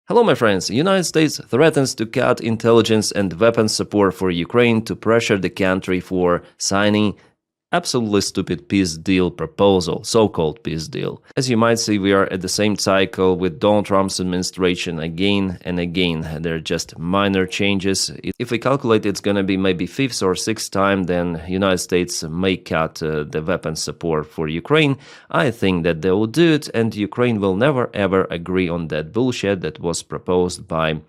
Hello, my friends. The United States threatens to cut intelligence and weapons support for Ukraine to pressure the country for signing absolutely stupid peace deal proposal, so-called peace deal. As you might see, we are at the same cycle with Donald Trump's administration again and again. They're just minor changes. If we calculate it's going to be maybe fifth or sixth time, then United States may cut the weapons support for Ukraine. I think that they will do it, and Ukraine will never ever agree on that bullshit that was proposed by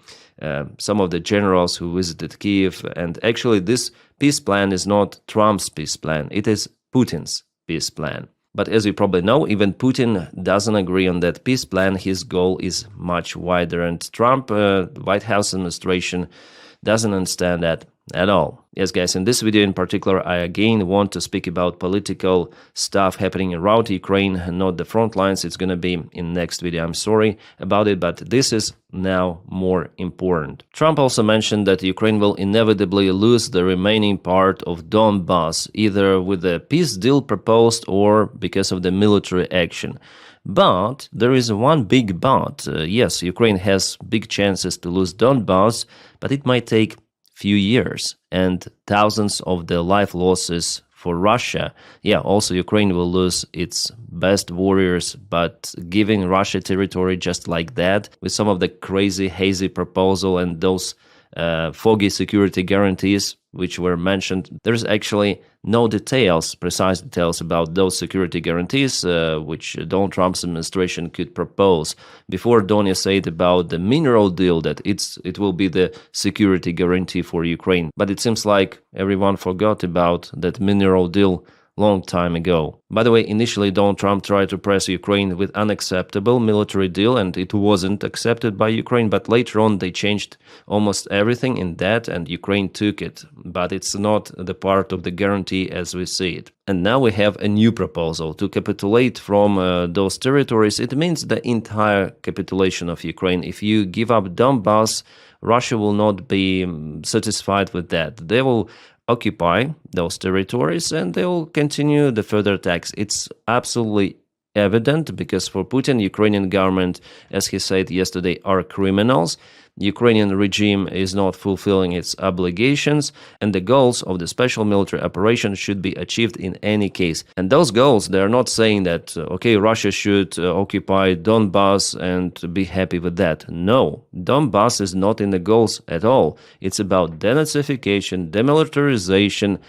some of the generals who visited Kiev. And actually, this peace plan is not Trump's peace plan. It is Putin's peace plan. But as you probably know, even Putin doesn't agree on that peace plan. His goal is much wider. And Trump, White House administration, doesn't understand that at all. Yes, guys, in this video in particular, I again want to speak about political stuff happening around Ukraine, not the front lines. It's going to be in next video. I'm sorry about it, but this is now more important. Trump also mentioned that Ukraine will inevitably lose the remaining part of Donbass, either with the peace deal proposed or because of the military action. But there is one big but. Yes, Ukraine has big chances to lose Donbass, but it might take few years and thousands of the life losses for Russia. Yeah, also Ukraine will lose its best warriors, but giving Russia territory just like that with some of the crazy, hazy proposal and those foggy security guarantees which were mentioned, there's actually no details, precise details about those security guarantees which Donald Trump's administration could propose. Before, Donia said about the mineral deal that it will be the security guarantee for Ukraine, but it seems like everyone forgot about that mineral deal long time ago. By the way, initially Donald Trump tried to press Ukraine with unacceptable military deal, and it wasn't accepted by Ukraine, but later on they changed almost everything in that and Ukraine took it. But it's not the part of the guarantee as we see it. And now we have a new proposal to capitulate from those territories. It means the entire capitulation of Ukraine. If you give up Donbass, Russia will not be satisfied with that. They will occupy those territories and they will continue the further attacks. It's absolutely evident because for Putin, Ukrainian government, as he said yesterday, are criminals. Ukrainian regime is not fulfilling its obligations, and the goals of the special military operation should be achieved in any case. And those goals, they are not saying that, okay, Russia should occupy Donbass and be happy with that. No, Donbass is not in the goals at all. It's about denazification, demilitarization,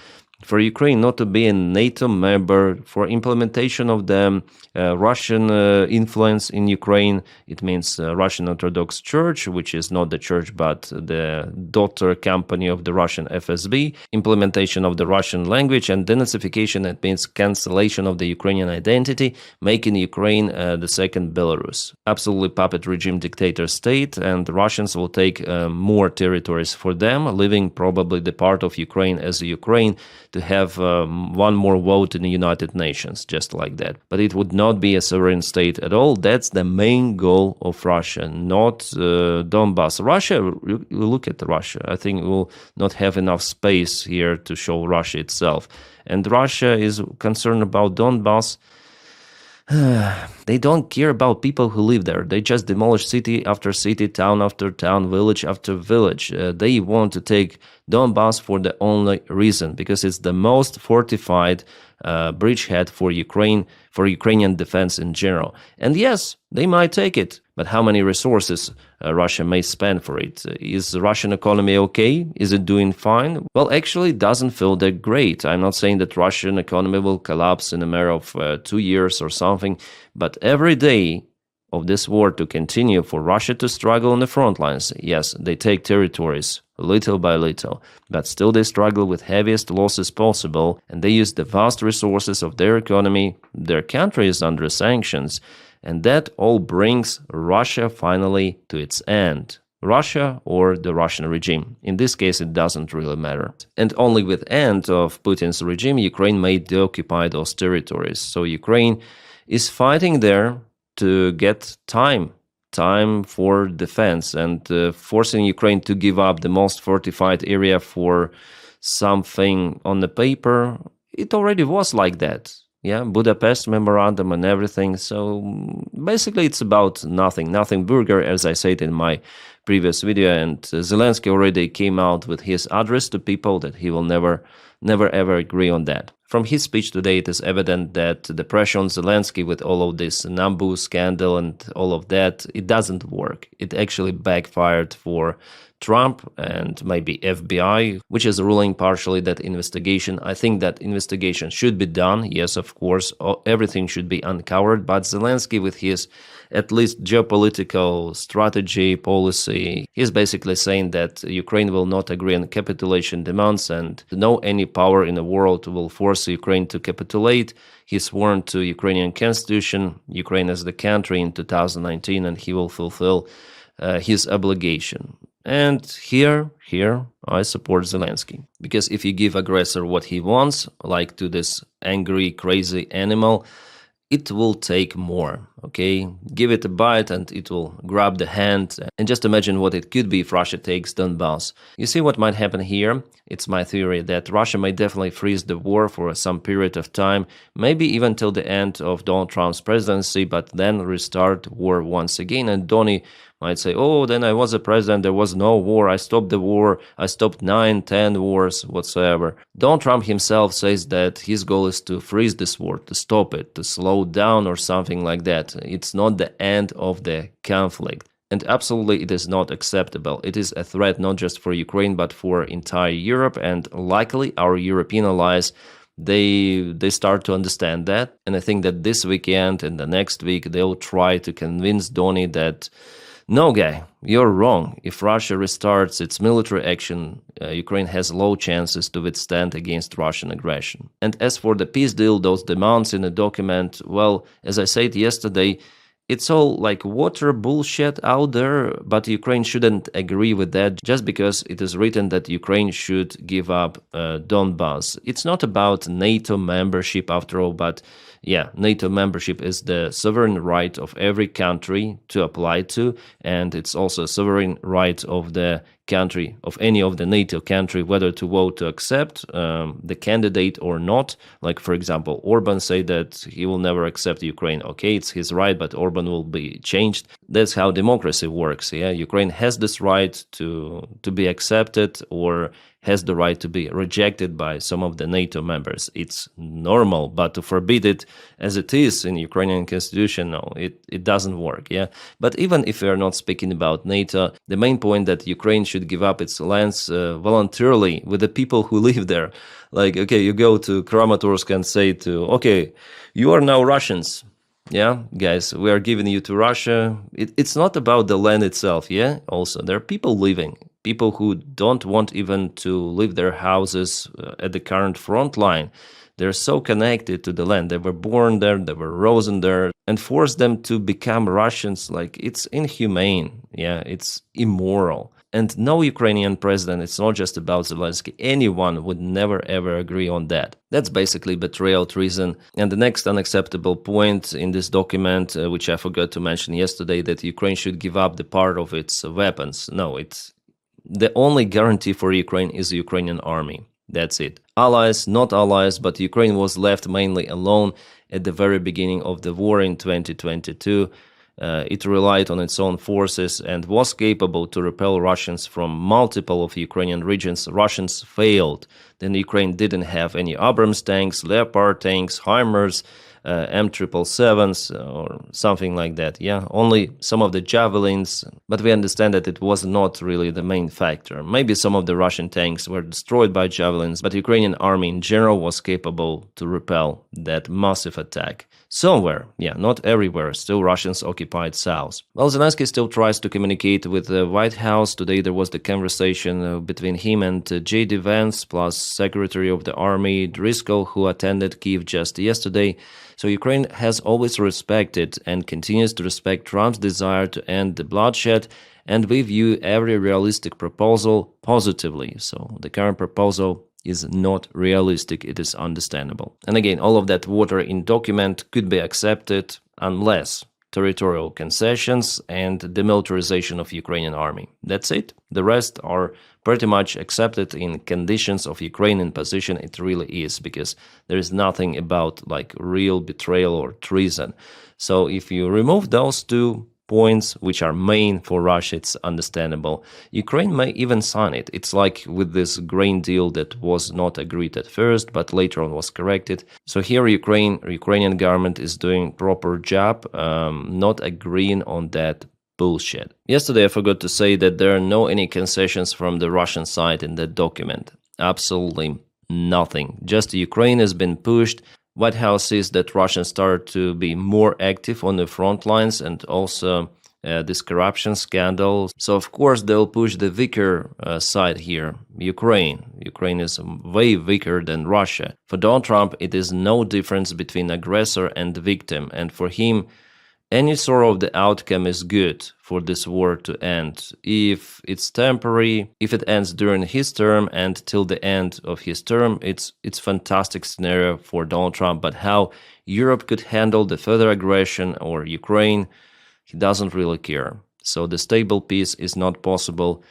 for Ukraine not to be a NATO member, for implementation of the Russian influence in Ukraine. It means Russian Orthodox Church, which is not the church but the daughter company of the Russian FSB, implementation of the Russian language, and denazification. It means cancellation of the Ukrainian identity, making Ukraine the second Belarus. Absolutely puppet regime dictator state, and the Russians will take more territories for them, leaving probably the part of Ukraine as Ukraine to have one more vote in the United Nations, just like that. But it would not be a sovereign state at all. That's the main goal of Russia, not Donbass. Russia, look at Russia. I think will not have enough space here to show Russia itself. And Russia is concerned about Donbass. They don't care about people who live there. They just demolish city after city, town after town, village after village. They want to take Donbass for the only reason, because it's the most fortified bridgehead for Ukraine, for Ukrainian defense in general. And yes, they might take it, but how many resources Russia may spend for it? Is the Russian economy okay? Is it doing fine? Well, actually, it doesn't feel that great. I'm not saying that Russian economy will collapse in a matter of 2 years or something, but every day of this war to continue, for Russia to struggle on the front lines. Yes, they take territories little by little, but still they struggle with heaviest losses possible, and they use the vast resources of their economy. Their country is under sanctions, and that all brings Russia finally to its end. Russia or the Russian regime. In this case, it doesn't really matter. And only with end of Putin's regime, Ukraine may deoccupy those territories. So Ukraine is fighting there to get time for defense, and forcing Ukraine to give up the most fortified area for something on the paper. It already was like that. Yeah, Budapest memorandum and everything. So basically, it's about nothing burger, as I said in my previous video. And Zelensky already came out with his address to people that he will never ever agree on that. From his speech today, it is evident that the pressure on Zelensky with all of this Nambu scandal and all of that, it doesn't work. It actually backfired for Trump and maybe FBI, which is ruling partially that investigation. I think that investigation should be done. Yes, of course, everything should be uncovered. But Zelensky, with his at least geopolitical strategy, policy, he's basically saying that Ukraine will not agree on capitulation demands and no any power in the world will force Ukraine to capitulate. He sworn to Ukrainian constitution, Ukraine as the country in 2019, and he will fulfill his obligation. And here, I support Zelensky. Because if you give aggressor what he wants, like to this angry, crazy animal, it will take more, okay? Give it a bite and it will grab the hand. And just imagine what it could be if Russia takes Donbass. You see what might happen here? It's my theory that Russia may definitely freeze the war for some period of time, maybe even till the end of Donald Trump's presidency, but then restart war once again. And Donny might say, oh, then I was a president, there was no war, I stopped the war, I stopped 9, 10 wars, whatsoever. Donald Trump himself says that his goal is to freeze this war, to stop it, to slow down or something like that. It's not the end of the conflict. And absolutely it is not acceptable. It is a threat not just for Ukraine, but for entire Europe, and likely our European allies they start to understand that. And I think that this weekend and the next week they'll try to convince Donny that no, guy, you're wrong. If Russia restarts its military action, Ukraine has low chances to withstand against Russian aggression. And as for the peace deal, those demands in the document, well, as I said yesterday, it's all like water bullshit out there, but Ukraine shouldn't agree with that just because it is written that Ukraine should give up Donbass. It's not about NATO membership after all, but yeah, NATO membership is the sovereign right of every country to apply to, and it's also a sovereign right of the country, of any of the NATO country, whether to vote to accept the candidate or not. Like, for example, Orban said that he will never accept Ukraine. Okay, it's his right, but Orban will be changed. That's how democracy works. Yeah, Ukraine has this right to be accepted or has the right to be rejected by some of the NATO members. It's normal, but to forbid it as it is in Ukrainian constitution, no, it doesn't work, yeah? But even if we are not speaking about NATO, the main point that Ukraine should give up its lands voluntarily with the people who live there. Like, okay, you go to Kramatorsk and say to, okay, you are now Russians. Yeah, guys, we are giving you to Russia. It's not about the land itself, yeah? Also, there are people living, people who don't want even to leave their houses at the current front line. They're so connected to the land. They were born there, they were raised there, and force them to become Russians, like, it's inhumane, yeah, it's immoral. And no Ukrainian president, it's not just about Zelensky, anyone would never ever agree on that. That's basically betrayal, treason. And the next unacceptable point in this document, which I forgot to mention yesterday, that Ukraine should give up the part of its weapons. No, it's the only guarantee for Ukraine is the Ukrainian army. That's it. Allies, not allies, but Ukraine was left mainly alone at the very beginning of the war in 2022. It relied on its own forces and was capable to repel Russians from multiple of Ukrainian regions. Russians failed. Then Ukraine didn't have any Abrams tanks, Leopard tanks, HIMARS, M777s or something like that. Yeah, only some of the javelins, but we understand that it was not really the main factor. Maybe some of the Russian tanks were destroyed by javelins, but Ukrainian army in general was capable to repel that massive attack. Somewhere, yeah, not everywhere, still Russians occupied South. Well, Zelensky still tries to communicate with the White House. Today there was the conversation between him and J.D. Vance, plus Secretary of the Army Driscoll, who attended Kyiv just yesterday. So Ukraine has always respected and continues to respect Trump's desire to end the bloodshed, and we view every realistic proposal positively. So the current proposal is not realistic, it is understandable. And again, all of that water in document could be accepted unless territorial concessions, and demilitarization of Ukrainian army. That's it. The rest are pretty much accepted in conditions of Ukrainian position. It really is, because there is nothing about like real betrayal or treason. So if you remove those two points, which are main for Russia, it's understandable. Ukraine may even sign it. It's like with this grain deal that was not agreed at first, but later on was corrected. So here Ukrainian government is doing proper job, not agreeing on that bullshit. Yesterday I forgot to say that there are no any concessions from the Russian side in that document. Absolutely nothing. Just Ukraine has been pushed. White House says that Russians started to be more active on the front lines, and also this corruption scandal. So of course they'll push the weaker side here, Ukraine. Ukraine is way weaker than Russia. For Donald Trump, it is no difference between aggressor and victim, and for him, any sort of the outcome is good for this war to end. If it's temporary, if it ends during his term and till the end of his term, it's fantastic scenario for Donald Trump. But how Europe could handle the further aggression or Ukraine, he doesn't really care. So the stable peace is not possible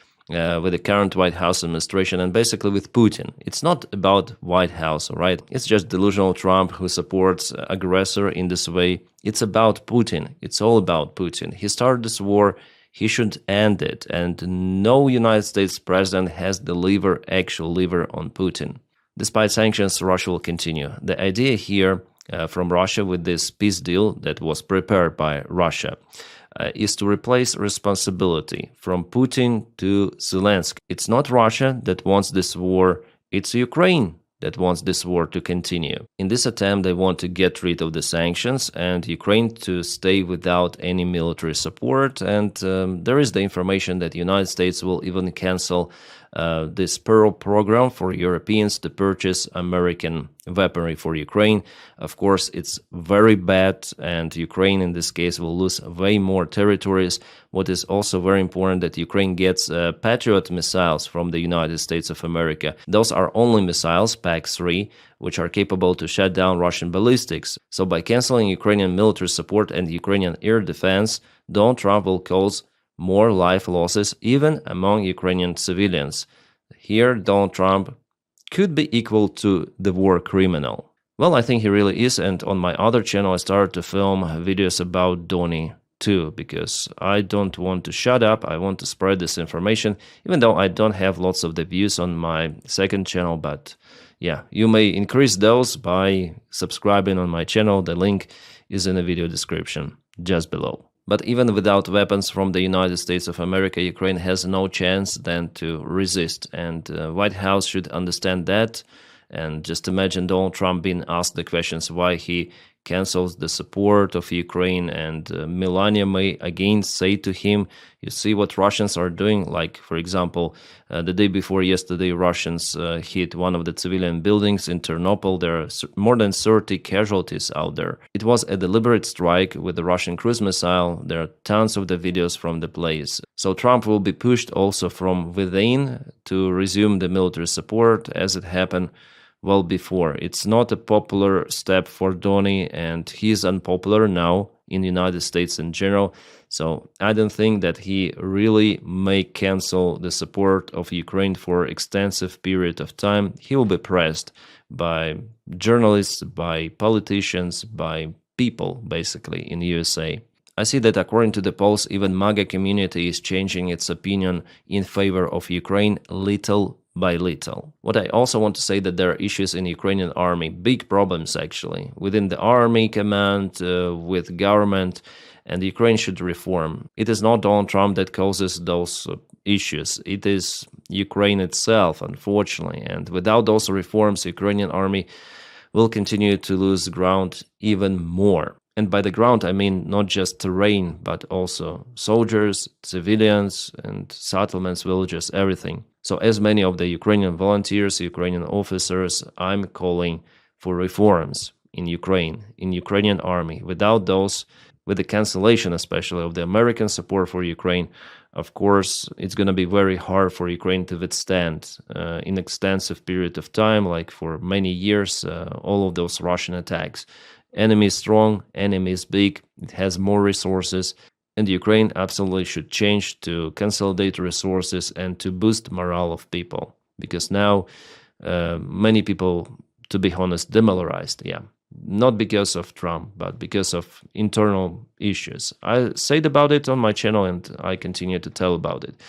with the current White House administration and basically with Putin. It's not about White House, all right? It's just delusional Trump who supports aggressor in this way. It's about Putin. It's all about Putin. He started this war. He should end it. And no United States president has the actual lever on Putin. Despite sanctions, Russia will continue. The idea here from Russia with this peace deal that was prepared by Russia is to replace responsibility from Putin to Zelensky. It's not Russia that wants this war, it's Ukraine that wants this war to continue. In this attempt, they want to get rid of the sanctions and Ukraine to stay without any military support. And there is the information that the United States will even cancel this Pearl program for Europeans to purchase American weaponry for Ukraine. Of course, it's very bad, and Ukraine in this case will lose way more territories. What is also very important that Ukraine gets Patriot missiles from the United States of America. Those are only missiles, PAC-3, which are capable to shut down Russian ballistics. So by canceling Ukrainian military support and Ukrainian air defense, Donald Trump will cause more life losses even among Ukrainian civilians. Here, Donald Trump could be equal to the war criminal. Well, I think he really is, and on my other channel I started to film videos about Donnie too, because I don't want to shut up, I want to spread this information, even though I don't have lots of the views on my second channel, but yeah, you may increase those by subscribing on my channel. The link is in the video description just below. But even without weapons from the United States of America, Ukraine has no chance then to resist. And White House should understand that. And just imagine Donald Trump being asked the questions why he cancels the support of Ukraine, and Melania may again say to him, you see what Russians are doing? Like, for example, the day before yesterday, Russians hit one of the civilian buildings in Ternopil. There are more than 30 casualties out there. It was a deliberate strike with the Russian cruise missile. There are tons of the videos from the place. So Trump will be pushed also from within to resume the military support as it happened well before. It's not a popular step for Donnie, and he's unpopular now in the United States in general. So I don't think that he really may cancel the support of Ukraine for extensive period of time. He will be pressed by journalists, by politicians, by people basically in USA. I see that according to the polls, even MAGA community is changing its opinion in favor of Ukraine little by little. What I also want to say that there are issues in Ukrainian army, big problems actually, within the army command, with government, and Ukraine should reform. It is not Donald Trump that causes those issues. It is Ukraine itself, unfortunately. And without those reforms, Ukrainian army will continue to lose ground even more. And by the ground, I mean not just terrain, but also soldiers, civilians, and settlements, villages, everything. So as many of the Ukrainian volunteers, Ukrainian officers, I'm calling for reforms in Ukrainian army. Without those, with the cancellation especially of the American support for Ukraine, of course, it's going to be very hard for Ukraine to withstand in extensive period of time, like for many years, all of those Russian attacks. Enemy is strong, enemy is big, it has more resources, and Ukraine absolutely should change to consolidate resources and to boost morale of people. Because now many people, to be honest, demoralized. Yeah, not because of Trump, but because of internal issues. I said about it on my channel, and I continue to tell about it.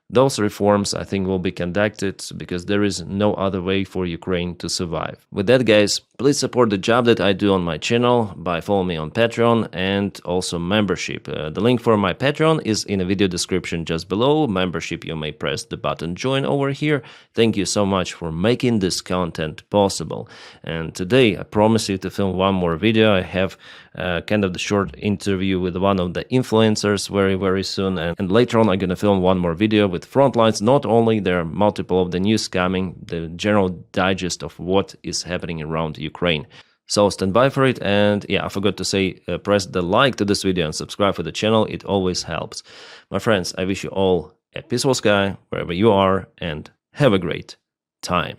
Those reforms, I think, will be conducted because there is no other way for Ukraine to survive. With that, guys, please support the job that I do on my channel by following me on Patreon and also membership. The link for my Patreon is in the video description just below. Membership, you may press the button join over here. Thank you so much for making this content possible. And today, I promise you to film one more video. I have kind of the short interview with one of the influencers very soon, and later on I'm gonna film one more video with frontlines. Not only there are multiple of the news coming, the general digest of what is happening around Ukraine. So stand by for it, and yeah, I forgot to say, press the like to this video and subscribe for the channel. It always helps. My friends, I wish you all a peaceful sky wherever you are, and have a great time.